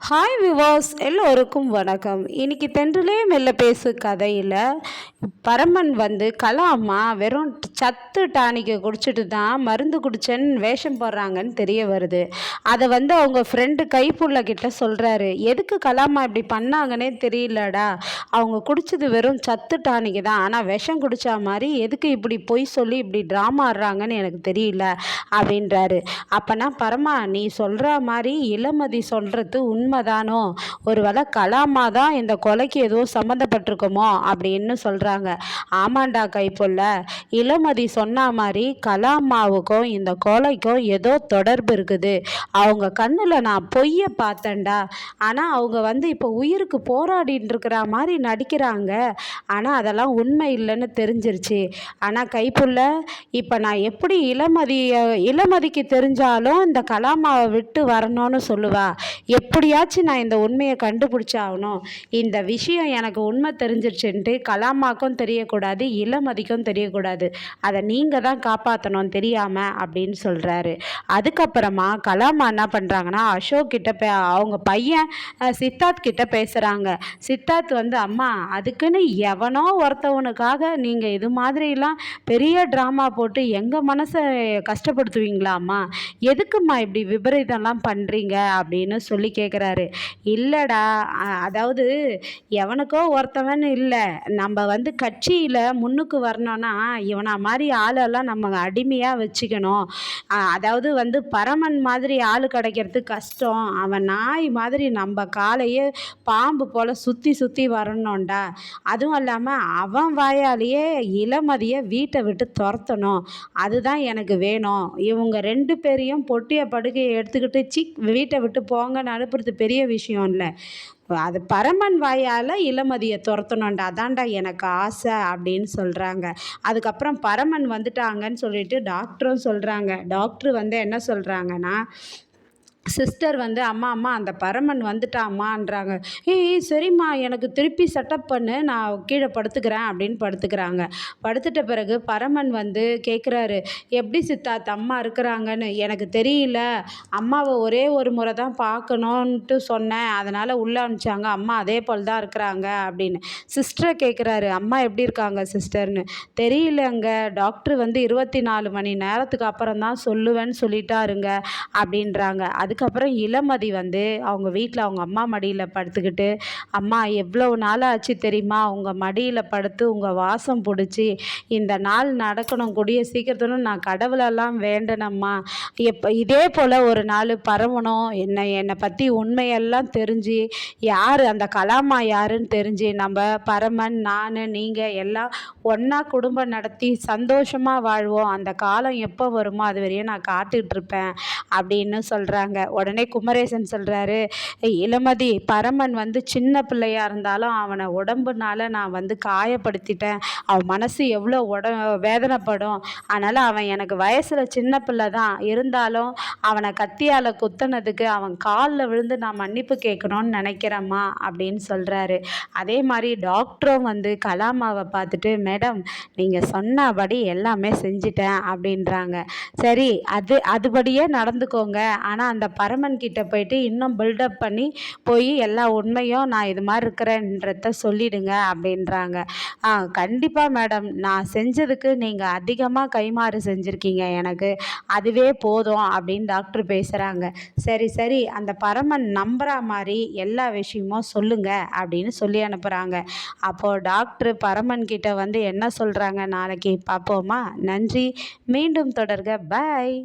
Hi விவாஸ் எல்லோருக்கும் வணக்கம். இன்னைக்கு தென்றலே மெல்ல பேசு கதையில் பரமன் கலாமா வெறும் சத்து டானிக்கை குடிச்சிட்டு தான் மருந்து குடிச்சேன்னு வேஷம் போடுறாங்கன்னு தெரிய வருது. அதை அவங்க ஃப்ரெண்டு கைப்புள்ள கிட்ட சொல்கிறாரு. எதுக்கு கலாமா இப்படி பண்ணாங்கன்னே தெரியலடா, அவங்க குடிச்சது வெறும் சத்து டானிக்கு தான், ஆனால் விஷம் குடித்தா மாதிரி எதுக்கு இப்படி பொய் சொல்லி இப்படி ட்ராமா ஆடுறாங்கன்னு எனக்கு தெரியல அப்படின்றாரு. அப்போனா பரமா, நீ சொல்கிற மாதிரி இளமதி சொல்கிறது உண்மைதானோ, ஒருவேளை கலாமா தான் இந்த கொலைக்கு ஏதோ சம்மந்தப்பட்டிருக்குமோ அப்படின்னு சொல்கிறாங்க. ஆமாண்டா கைப்புள்ள, இளமதி சொன்ன மாதிரி கலாமாவுக்கும் இந்த கொலைக்கும் ஏதோ தொடர்பு இருக்குது. அவங்க கண்ணில் நான் பொய்யை பார்த்தேன்டா. ஆனால் அவங்க இப்போ உயிருக்கு போராடிட்டு இருக்கிற மாதிரி நடிக்கிறாங்க. ஆனால் அதெல்லாம் உண்மை இல்லைன்னு தெரிஞ்சிருச்சு. ஆனால் கைப்புள்ள, இப்போ நான் எப்படி இளமதிக்கு தெரிஞ்சாலும் இந்த கலாமாவை விட்டு வரணும்னு சொல்லுவா? எப்படியாச்சும் நான் இந்த உண்மையை கண்டுபிடிச்சாகணும். இந்த விஷயம் எனக்கு உண்மை தெரிஞ்சிருச்சுன்ட்டு கலாமாக்கும் தெரியக்கூடாது, இளமதிக்கும் தெரியக்கூடாது. அதை நீங்கள் தான் காப்பாற்றணும் தெரியாமல் அப்படின்னு சொல்கிறாரு. அதுக்கப்புறமா கலாமா என்ன பண்ணுறாங்கன்னா, அசோக் கிட்ட அவங்க பையன் சித்தார்த் கிட்ட பேசுகிறாங்க. சித்தார்த் அம்மா, அதுக்குன்னு எவனோ ஒருத்தவனுக்காக நீங்கள் இது மாதிரிலாம் பெரிய ட்ராமா போட்டு எங்கள் மனசை கஷ்டப்படுத்துவீங்களாம்மா? எதுக்கும்மா இப்படி விபரீதம்லாம் பண்ணுறீங்க அப்படின்னு சொல்லி கேட்குறாரு. இல்லைடா, அதாவது எவனுக்கோ ஒருத்தவன் இல்லை, நம்ம கட்சியில் முன்னுக்கு வரணும்னா இவனை மாதிரி ஆளெல்லாம் நம்ம அடிமையாக வச்சுக்கணும். அதாவது பரமன் மாதிரி ஆள் கிடைக்கிறது கஷ்டம். அவன் நாய் மாதிரி நம்ம காலையே பாம்பு போல் சுற்றி சுற்றி வரணும்டா. அதுவும் இல்லாமல் அவன் வாயாலேயே இளமதியை வீட்டை விட்டு துரத்தணும். அதுதான் எனக்கு வேணும். இவங்க 2 பேரையும் பொட்டிய படுக்கையை எடுத்துக்கிட்டு வீட்டை விட்டு போங்கன்னு அனுப்புறது பெரிய விஷயம் இல்லை. அது பரமன் வாயால் இளமதியை துரத்தணும்டா, அதான்டா எனக்கு ஆசை அப்படின்னு சொல்கிறாங்க. அதுக்கப்புறம் பரமன் வந்துட்டாங்கன்னு சொல்லிட்டு டாக்டரும் சொல்கிறாங்க. டாக்டர் என்ன சொல்கிறாங்கன்னா, சிஸ்டர் அம்மா அம்மா அந்த பரமன் வந்துட்டாம்மான்றாங்க. ஏய் சரிம்மா, எனக்கு திருப்பி செட்டப் பண்ணு, நான் கீழே படுத்துக்கிறேன் அப்படின்னு படுத்துக்கிறாங்க. படுத்துட்ட பிறகு பரமன் கேட்குறாரு, எப்படி சித்தார்த் அம்மா இருக்கிறாங்கன்னு? எனக்கு தெரியல, அம்மாவை ஒரே ஒரு முறை தான் பார்க்கணுன்ட்டு சொன்னேன், அதனால் உள்ளே அனுப்பிச்சாங்க, அம்மா அதே போல் தான் இருக்கிறாங்க அப்படின்னு. சிஸ்டரை கேட்குறாரு, அம்மா எப்படி இருக்காங்க சிஸ்டர்னு? தெரியலங்க, டாக்டர் 24 மணி நேரத்துக்கு அப்புறம் தான் சொல்லுவேன்னு சொல்லிட்டாருங்க அப்படின்றாங்க. அதுக்கப்புறம் இளமதி அவங்க வீட்டில் அவங்க அம்மா மடியில் படுத்துக்கிட்டு, அம்மா எவ்வளோ நாள் ஆச்சு தெரியுமா உங்கள் மடியில் படுத்து உங்கள் வாசம் பிடிச்சி, இந்த நாள் நடக்கணும், கூடிய சீக்கிரத்தில் நான் கடவுளெல்லாம் வேண்டனம்மா, இதே போல் ஒரு நாள் பரவணும், என்னை பற்றி உண்மையெல்லாம் தெரிஞ்சு யார் அந்த கலாமா யாருன்னு தெரிஞ்சு நம்ம பரமன், நான், நீங்கள் எல்லாம் ஒன்றா குடும்பம் நடத்தி சந்தோஷமாக வாழ்வோம். அந்த காலம் எப்போ வருமோ அது வரையும் நான் காத்துட்ருப்பேன் அப்படின்னு சொல்கிறாங்க. உடனே குமரேசன் சொல்கிறாரு, இளமதி, பரமன் சின்ன பிள்ளையாக இருந்தாலும் அவனை உடம்புனால நான் காயப்படுத்திட்டேன், அவன் மனசு எவ்வளோ வேதனைப்படும். அதனால் அவன் எனக்கு வயசில் சின்ன பிள்ளை தான் இருந்தாலும் அவனை கத்தியால் குத்தினதுக்கு அவன் காலில் விழுந்து நான் மன்னிப்பு கேட்கணும்னு நினைக்கிறேம்மா அப்படின்னு சொல்கிறாரு. அதே மாதிரி டாக்டரும் கலாமாவை பார்த்துட்டு, மேடம் நீங்கள் சொன்னபடி எல்லாமே செஞ்சிட்டேன் அப்படின்றாங்க. சரி, அதுபடியே நடந்துக்கோங்க, ஆனால் அந்த பரமன் கிட்ட போயிட்டு இன்னும் பில்டப் பண்ணி போய் எல்லா உண்மையும் நான் இது மாதிரி இருக்கிறேன்றத சொல்லிடுங்க அப்படின்றாங்க. கண்டிப்பாக மேடம், நான் செஞ்சதுக்கு நீங்கள் அதிகமாக கைமாறு செஞ்சுருக்கீங்க, எனக்கு அதுவே போதும் அப்படின்னு டாக்டர் பேசுகிறாங்க. சரி சரி, அந்த பரமன் நம்புகிற மாதிரி எல்லா விஷயமும் சொல்லுங்க அப்படின்னு சொல்லி அனுப்புகிறாங்க. அப்போது டாக்டர் பரமன் கிட்ட என்ன சொல்கிறாங்க நாளைக்கு பார்ப்போமா? நன்றி, மீண்டும் தொடர்க. பாய்.